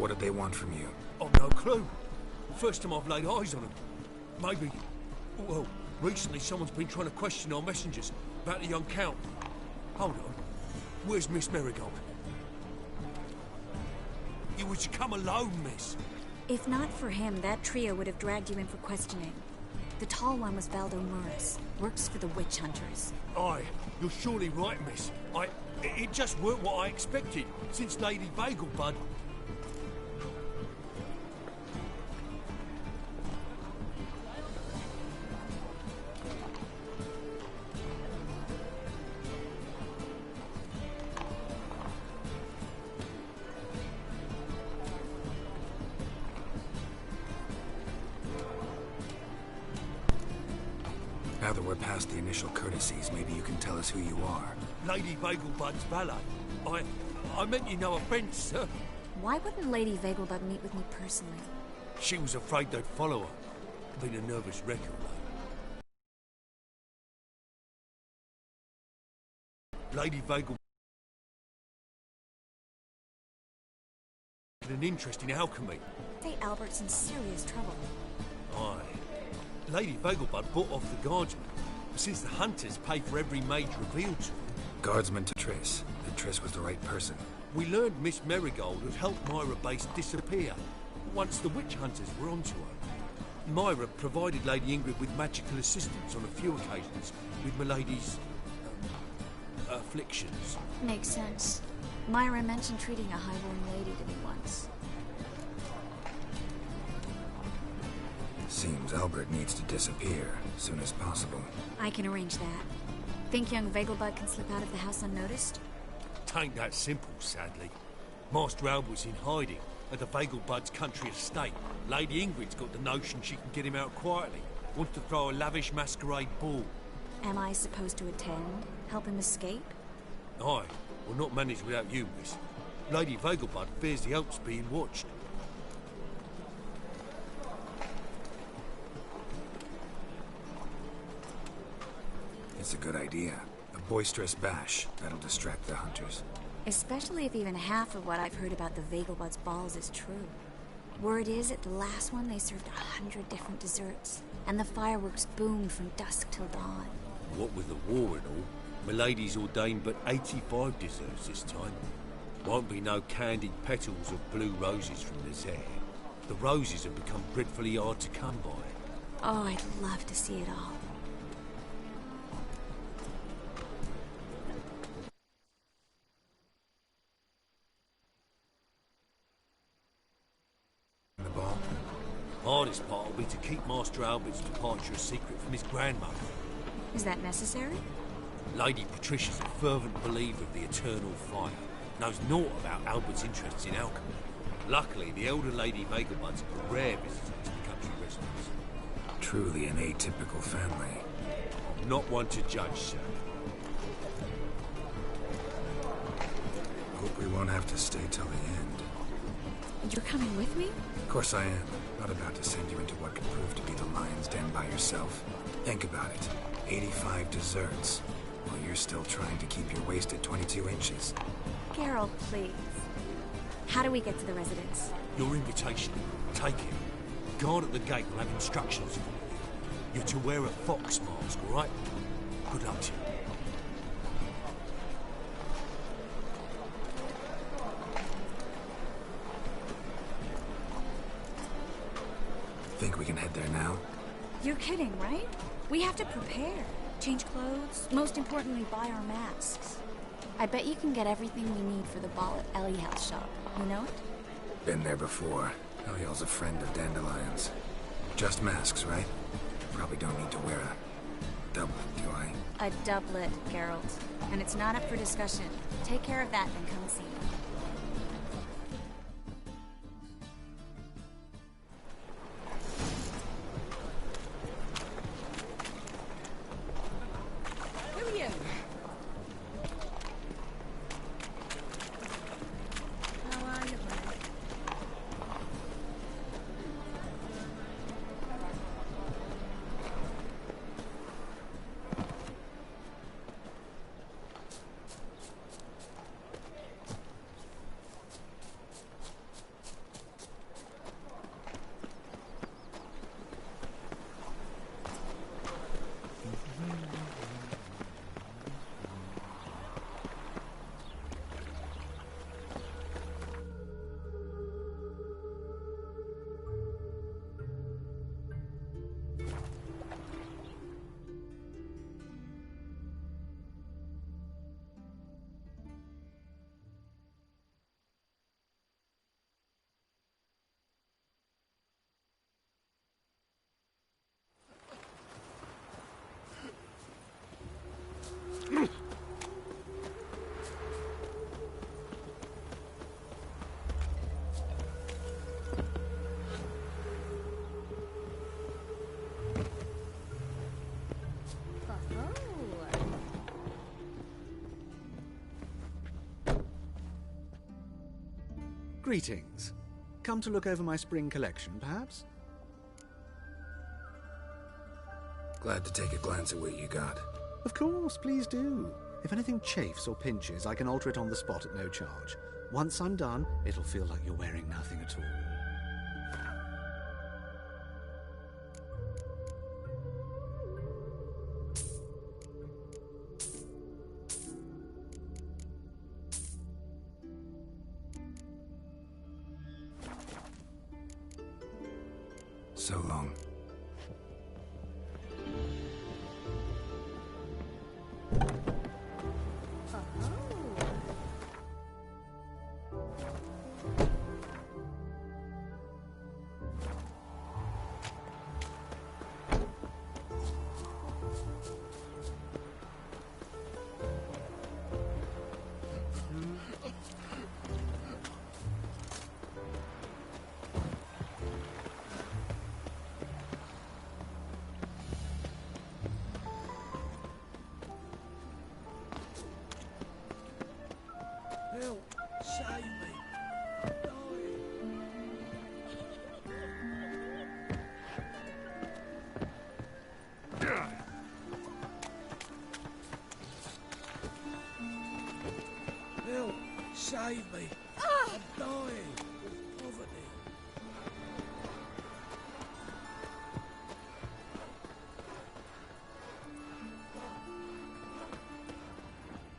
What did they want from you? I've no clue. First time I've laid eyes on them. Maybe... Well, recently someone's been trying to question our messengers about the young Count. Hold on. Where's Miss Marigold? You was to come alone, miss. If not for him, that trio would have dragged you in for questioning. The tall one was Valdo Muris. Works for the witch hunters. Aye, you're surely right, miss. It just weren't what I expected, since Lady Vagelbud... Now that we're past the initial courtesies, maybe you can tell us who you are. Lady Vagelbud's valet. I meant you no offence, sir. Why wouldn't Lady Vagelbud meet with me personally? She was afraid they'd follow her. Been a nervous wreck of late. Lady Vagelbud had an interest in alchemy. Say Albert's in serious trouble. Aye. Lady Vagelbud bought off the guardsmen, since the hunters pay for every mage revealed to them. Guardsman to Triss. Then Triss was the right person. We learned Miss Marigold had helped Myra Base disappear, once the witch hunters were onto her. Myra provided Lady Ingrid with magical assistance on a few occasions with Milady's... afflictions. Makes sense. Myra mentioned treating a highborn lady to me once. Seems Albert needs to disappear as soon as possible. I can arrange that. Think young Vagelbud can slip out of the house unnoticed? Tain't that simple, sadly. Master Albert's in hiding at the Vagelbud's country estate. Lady Ingrid's got the notion she can get him out quietly. Wants to throw a lavish masquerade ball. Am I supposed to attend? Help him escape? Aye, we'll not manage without you, miss. Lady Vagelbud fears the Alps being watched. It's a good idea. A boisterous bash. That'll distract the hunters. Especially if even half of what I've heard about the Vagelbud's balls is true. Word is, at the last one they served 100 different desserts, and the fireworks boomed from dusk till dawn. What with the war and all, Milady's ordained but 85 desserts this time. Won't be no candied petals of blue roses from the Zaire. The roses have become dreadfully hard to come by. Oh, I'd love to see it all. Hardest part will be to keep Master Albert's departure a secret from his grandmother. Is that necessary? Lady Patricia's a fervent believer of the eternal fire. Knows naught about Albert's interests in alchemy. Luckily, the elder Lady Vagelbud's a rare visitor to the country residence. Truly an atypical family. I'm not one to judge, sir. Hope we won't have to stay till the end. You're coming with me? Of course I am. Not about to send you into what could prove to be the lion's den by yourself. Think about it. 85 desserts, while you're still trying to keep your waist at 22 inches. Geralt, please. How do we get to the residence? Your invitation. Take it. Guard at the gate will have instructions for you. You're to wear a fox mask, all right? Good luck to you. Think we can head there now? You're kidding, right? We have to prepare. Change clothes. Most importantly, buy our masks. I bet you can get everything we need for the ball at Eliel's shop. You know it? Been there before. Eliel's a friend of Dandelion's. Just masks, right? Probably don't need to wear a doublet, do I? A doublet, Geralt. And it's not up for discussion. Take care of that, then come see me. Greetings. Come to look over my spring collection, perhaps? Glad to take a glance at what you got. Of course, please do. If anything chafes or pinches, I can alter it on the spot at no charge. Once I'm done, it'll feel like you're wearing nothing at all. So long. Help! Save me! I'm dying! Help! Save me! I'm dying of poverty.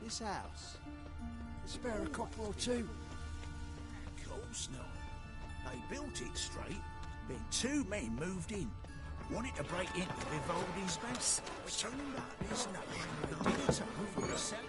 This house. Spare a copper or two. Of course not. They built it straight, then two men moved in. Wanted to break into Vivaldi's base. Turned out there's nothing. They did it over a cellar.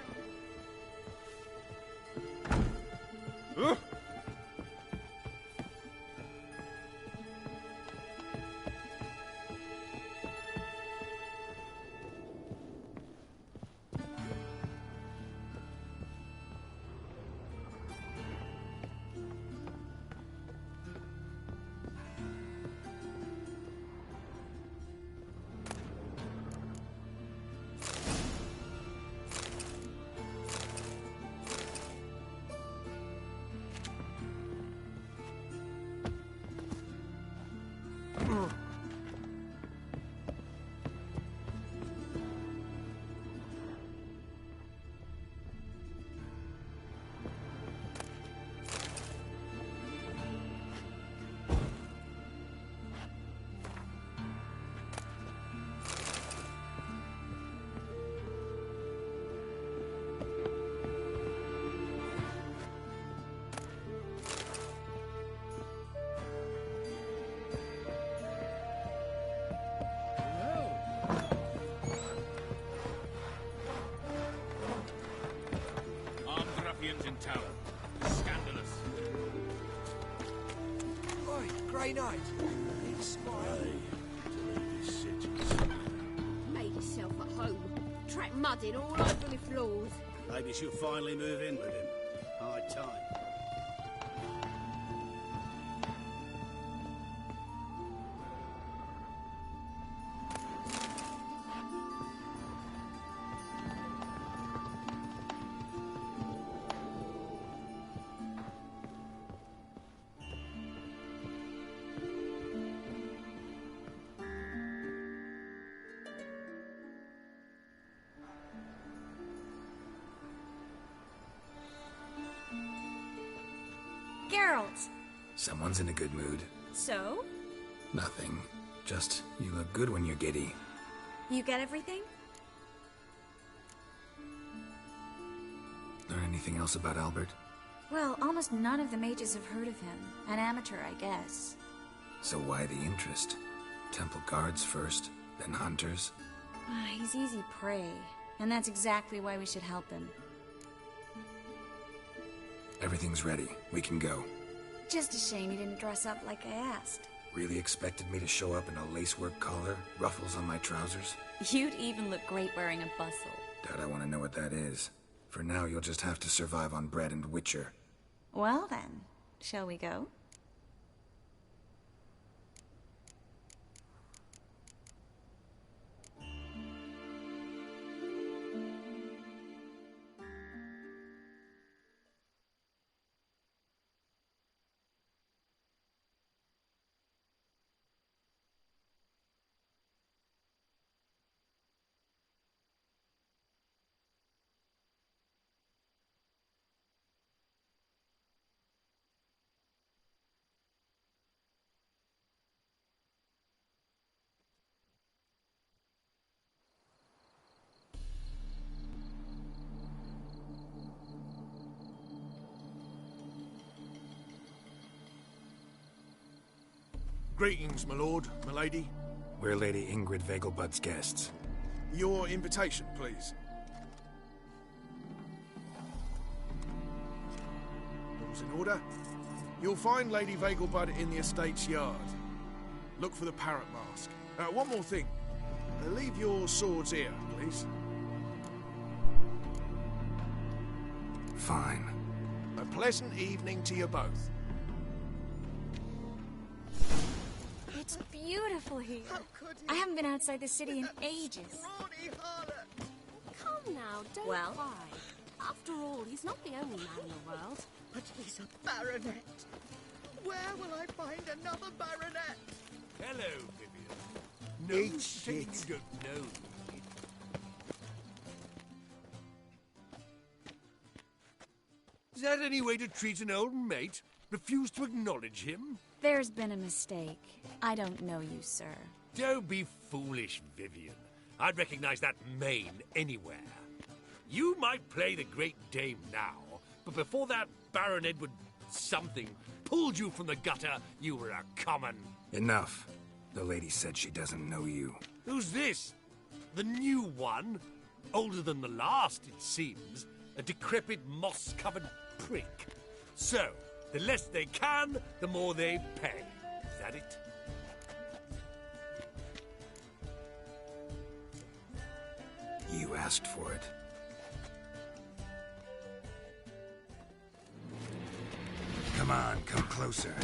In town. Scandalous. Oi, Grey Knight. Inspire. Made yourself at home. Track mudding all over the floors. Maybe she'll finally move in with him. High time. Geralt! Someone's in a good mood. So? Nothing. Just, you look good when you're giddy. You get everything? Learn anything else about Albert? Well, almost none of the mages have heard of him. An amateur, I guess. So why the interest? Temple guards first, then hunters? He's easy prey, and that's exactly why we should help him. Everything's ready. We can go. Just a shame he didn't dress up like I asked. Really expected me to show up in a lacework collar, ruffles on my trousers? You'd even look great wearing a bustle. Doubt I want to know what that is. For now, you'll just have to survive on bread and Witcher. Well then, shall we go? Greetings, my lord, my lady. We're Lady Ingrid Vegelbud's guests. Your invitation, please. All's in order. You'll find Lady Vegelbud in the estate's yard. Look for the parrot mask. One more thing. Leave your swords here, please. Fine. A pleasant evening to you both. It's beautiful here. I haven't been outside the city in ages. Come now, don't cry. After all, he's not the only man in the world. But he's a baronet. Where will I find another baronet? Hello, Vivian. No, Eat saying shit. you don't know. Is that any way to treat an old mate? Refuse to acknowledge him? There's been a mistake. I don't know you, sir. Don't be foolish, Vivian. I'd recognize that mane anywhere. You might play the Great Dame now, but before that Baron Edward something pulled you from the gutter, you were a common... Enough. The lady said she doesn't know you. Who's this? The new one? Older than the last, it seems. A decrepit, moss-covered prick. So, the less they can, the more they pay. Is that it? You asked for it. Come on, come closer.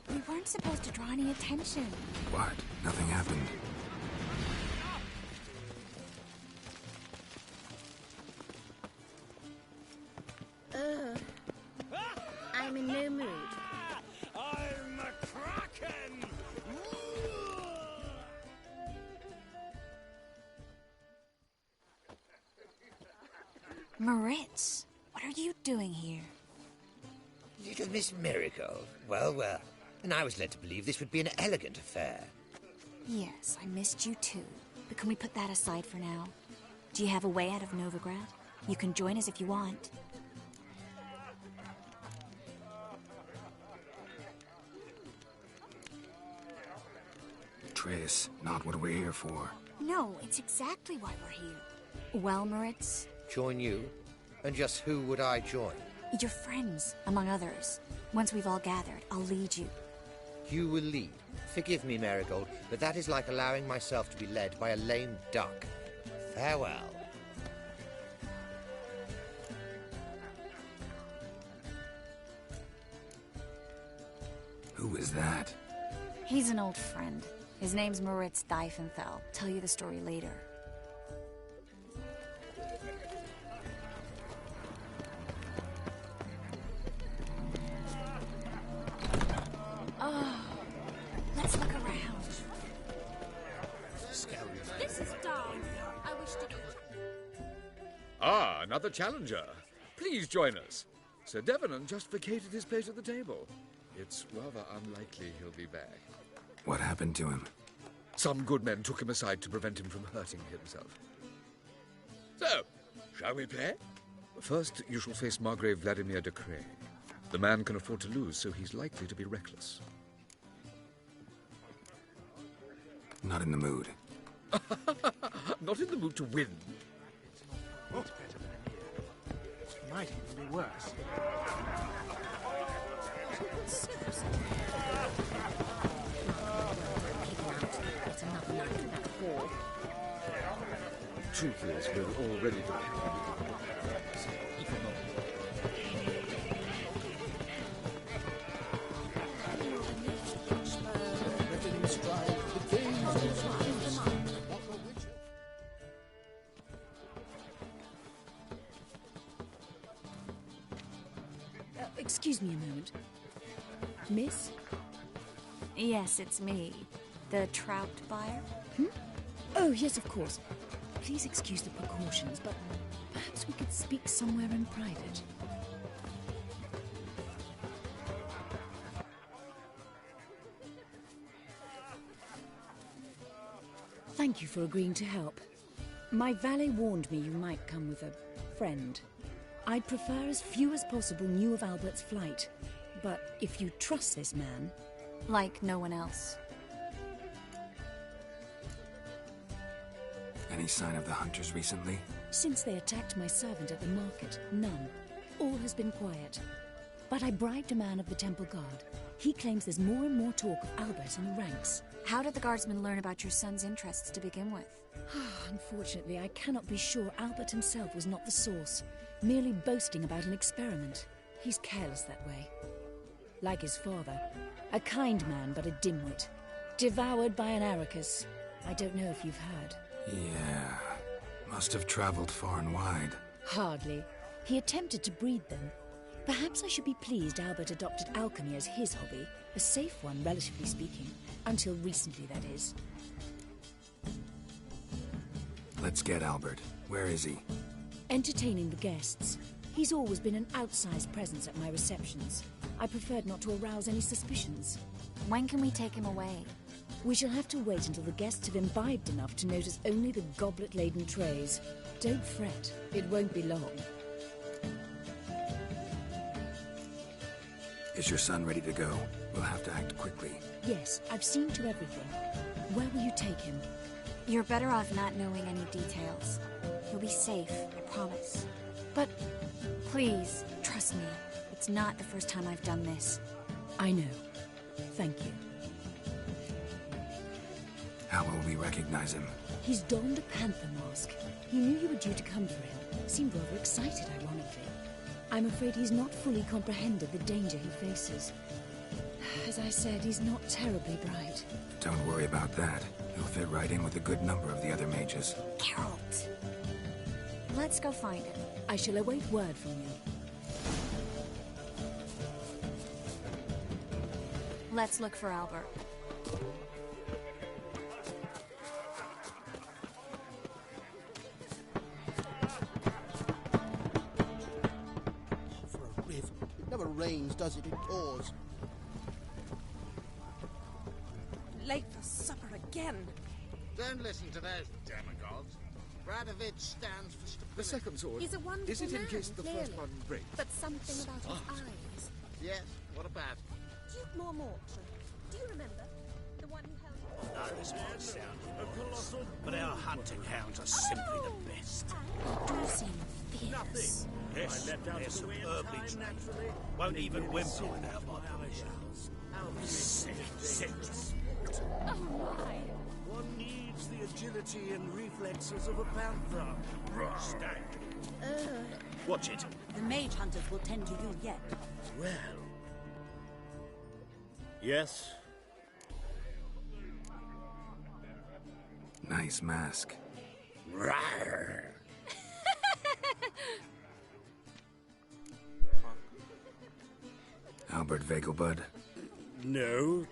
We weren't supposed to draw any attention. What? Nothing happened. I'm in no mood. I'm a kraken! Moritz, what are you doing here? Little Miss Miracle. Well, well. And I was led to believe this would be an elegant affair. Yes, I missed you too. But can we put that aside for now? Do you have a way out of Novigrad? You can join us if you want. Trace, not what we're here for. No, it's exactly why we're here. Well, Moritz, Join you? And just who would I join? your friends, among others. Once we've all gathered, I'll lead you. You will lead. Forgive me, Marigold, but that is like allowing myself to be led by a lame duck. Farewell. Who is that? He's an old friend. His name's Moritz Diefenthal. Tell you the story later. Oh, let's look around. This is dull. I wish to eat. Ah, another challenger. Please join us. Sir Devenant just vacated his place at the table. It's rather unlikely he'll be back. What happened to him? Some good men took him aside to prevent him from hurting himself. So, shall we play? First, you shall face Margrave Vladimir de Cray. The man can afford to lose, so he's likely to be reckless. Not in the mood. Not in the mood to win. It's better than here. It might even be worse. It's another night in that hall. Truth is, we're already Excuse me a moment. Miss? Yes, it's me. The trout buyer? Oh, yes, of course. Please excuse the precautions, but perhaps we could speak somewhere in private. Thank you for agreeing to help. My valet warned me you might come with a friend. I'd prefer as few as possible knew of Albert's flight. But if you trust this man... Like no one else. Any sign of the hunters recently? Since they attacked my servant at the market, none. All has been quiet. But I bribed a man of the Temple Guard. He claims there's more and more talk of Albert in the ranks. How did the guardsmen learn about your son's interests to begin with? Unfortunately, I cannot be sure Albert himself was not the source, merely boasting about an experiment. He's careless that way. Like his father, a kind man but a dimwit. Devoured by an Arrakis. I don't know if you've heard. Yeah, must have traveled far and wide. Hardly. He attempted to breed them. Perhaps I should be pleased Albert adopted alchemy as his hobby, a safe one, relatively speaking. Until recently, that is. Let's get Albert. Where is he? Entertaining the guests. He's always been an outsized presence at my receptions. I preferred not to arouse any suspicions. When can we take him away? We shall have to wait until the guests have imbibed enough to notice only the goblet-laden trays. Don't fret, it won't be long. Is your son ready to go? We'll have to act quickly. Yes, I've seen to everything. Where will you take him? You're better off not knowing any details. He'll be safe, I promise. But please, trust me. It's not the first time I've done this. I know. Thank you. How will we recognize him? He's donned a panther mask. He knew you were due to come for him. Seemed rather excited, ironically. I'm afraid he's not fully comprehended the danger he faces. As I said, he's not terribly bright. Don't worry about that. He'll fit right in with a good number of the other mages. Geralt! Let's go find him. I shall await word from you. Let's look for Albert. For a riv. It never rains, does it? It pours. Late for supper again. Don't listen to those demagogues. Radovich stands for stability. The second sword. He's a wonderful Is it in man, case the clearly. first one breaks? But something about his eyes. Yes, what about? Duke Mormortre. Do you remember? The one who held... No, this might sound colossal, but our hunting hounds are simply the best. Do seem fierce. Yes, they're superbly trained. Won't even whimper without my permission. Sick. Oh my! One needs the agility and reflexes of a panther. Stag. Watch it. The mage hunters will tend to you yet. Well. Yes. Nice mask. Rawr. Albert Vegelbud. No.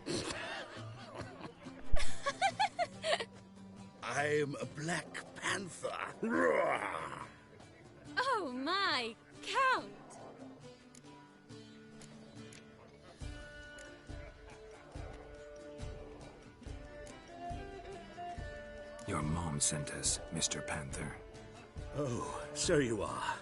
I'm a Black Panther. Rawr. Oh my, Count! Your mom sent us, Mr. Panther. Oh, so you are.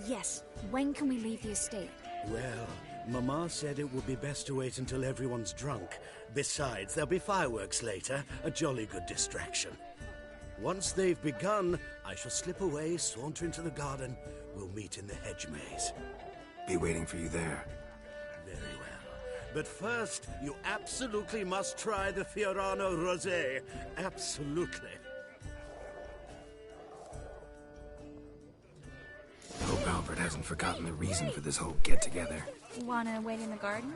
Yes. When can we leave the estate? Well, Mama said it would be best to wait until everyone's drunk. Besides, there'll be fireworks later, a jolly good distraction. Once they've begun, I shall slip away, saunter into the garden. We'll meet in the hedge maze. Be waiting for you there. Very well. But first, you absolutely must try the Fiorano Rosé. Absolutely. Hope Albert hasn't forgotten the reason for this whole get-together. Wanna wait in the garden?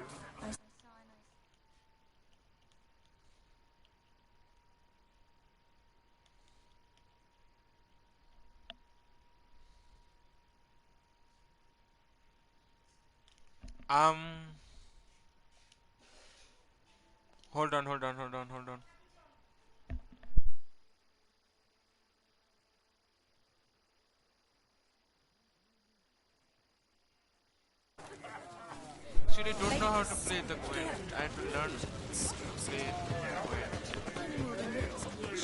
Hold on. actually don't know how to play the Gwent. I had to learn to play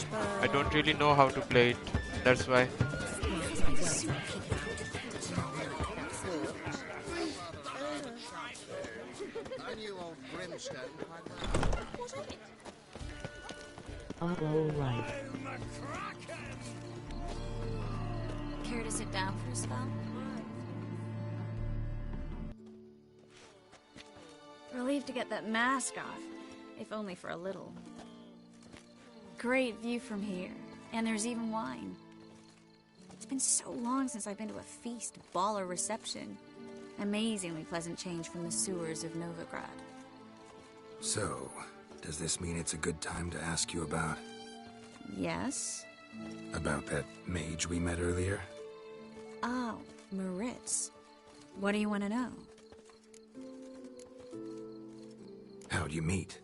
Gwent. I don't really know how to play it. That's why. I knew old Brimstone quite well. All right. Care to sit down for a spell? Relieved to get that mask off, if only for a little. Great view from here, and there's even wine. It's been so long since I've been to a feast, ball, or reception. Amazingly pleasant change from the sewers of Novigrad. So, does this mean it's a good time to ask you about... Yes? About that mage we met earlier? Oh, Maritz. What do you want to know? How'd you meet?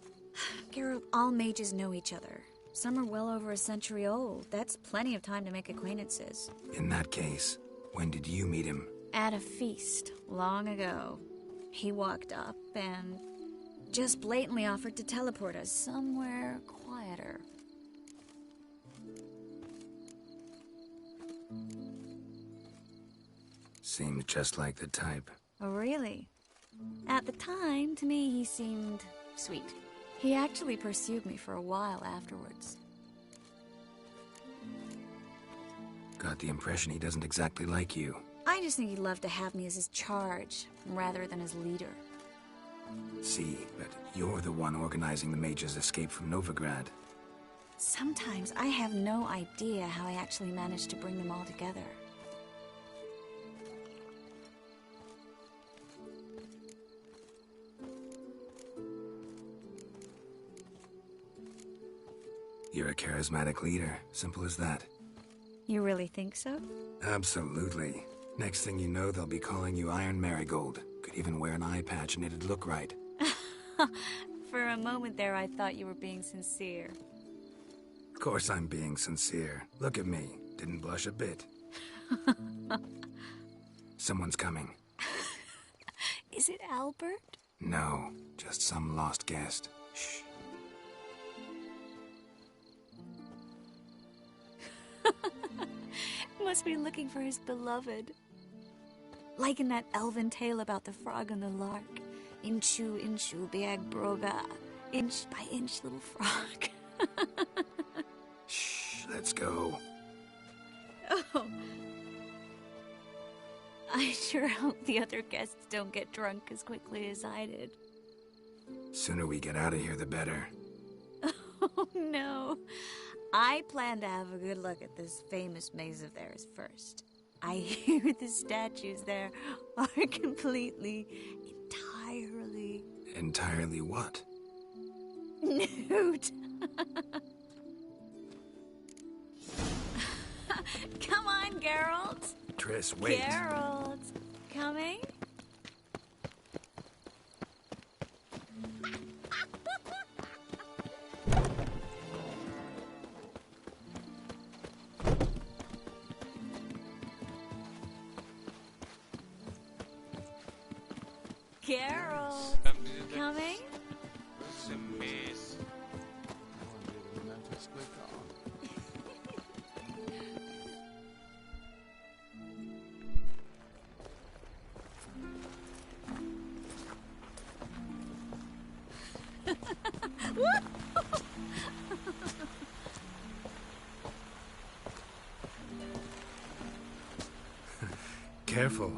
Geralt, all mages know each other. Some are well over a century old. That's plenty of time to make acquaintances. In that case, when did you meet him? At a feast, long ago. He walked up and just blatantly offered to teleport us somewhere quieter. Seemed just like the type. Oh, really? At the time, to me, he seemed sweet. He actually pursued me for a while afterwards. Got the impression he doesn't exactly like you. I just think he'd love to have me as his charge, rather than his leader. See, but you're the one organizing the mage's escape from Novigrad. Sometimes I have no idea how I actually managed to bring them all together. You're a charismatic leader. Simple as that. You really think so? Absolutely. Next thing you know, they'll be calling you Iron Marigold. Could even wear an eye patch and it'd look right. For a moment there, I thought you were being sincere. Of course I'm being sincere. Look at me. Didn't blush a bit. Someone's coming. Is it Albert? No, just some lost guest. Shh. Must be looking for his beloved. Like in that elven tale about the frog and the lark. Inchu, inchu, biag broga. Inch by inch, little frog. Shh, let's go. Oh. I sure hope the other guests don't get drunk as quickly as I did. Sooner we get out of here, the better. Oh, no. I plan to have a good look at this famous maze of theirs first. I hear the statues there are entirely... Entirely what? Nude. Come on, Geralt. Triss, wait. Geralt, coming? Geralt, coming? It's a maze. Careful.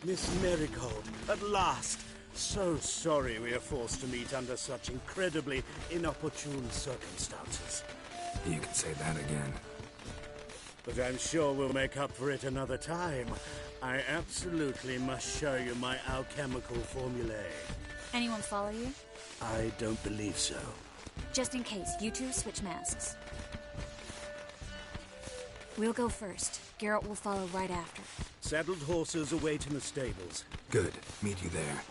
Miss Marigold, at last! So sorry we are forced to meet under such incredibly inopportune circumstances. You can say that again. But I'm sure we'll make up for it another time. I absolutely must show you my alchemical formulae. Anyone follow you? I don't believe so. Just in case, you two switch masks. We'll go first. Garrett will follow right after. Saddled horses await in the stables. Good. Meet you there.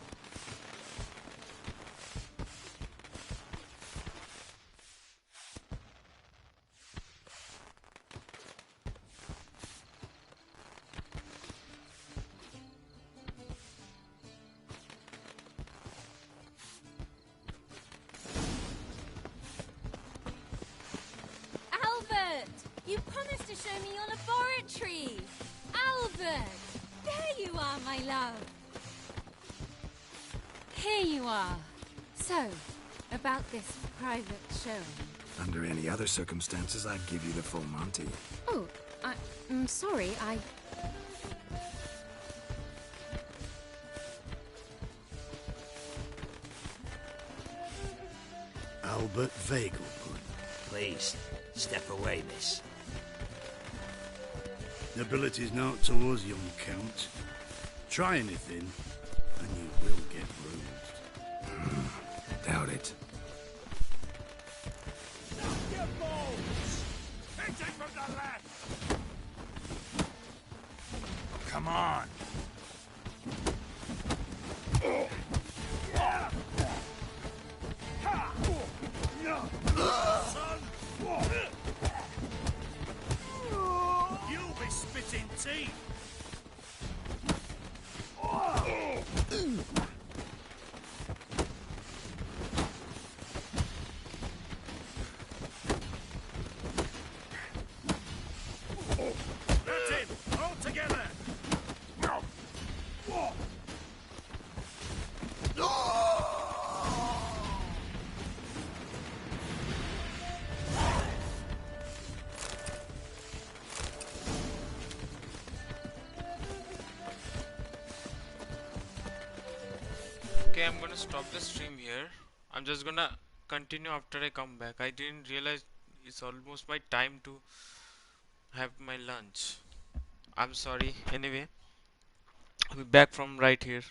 You promised to show me your laboratory! Albert! There you are, my love! Here you are. So, about this private show. Under any other circumstances, I'd give you the full Monty. Oh, I'm sorry, Albert Vegelbund. Please, step away, miss. Nobility's not towards young Count. Try anything, and you will get bruised. Doubt it. Your balls! Hit it from the left! Come on! You'll be spitting teeth! That's it! All together! Okay, I'm gonna stop the stream here. I'm just gonna continue after I come back. I didn't realize it's almost my time to have my lunch. I'm sorry. Anyway, I'll be back from right here.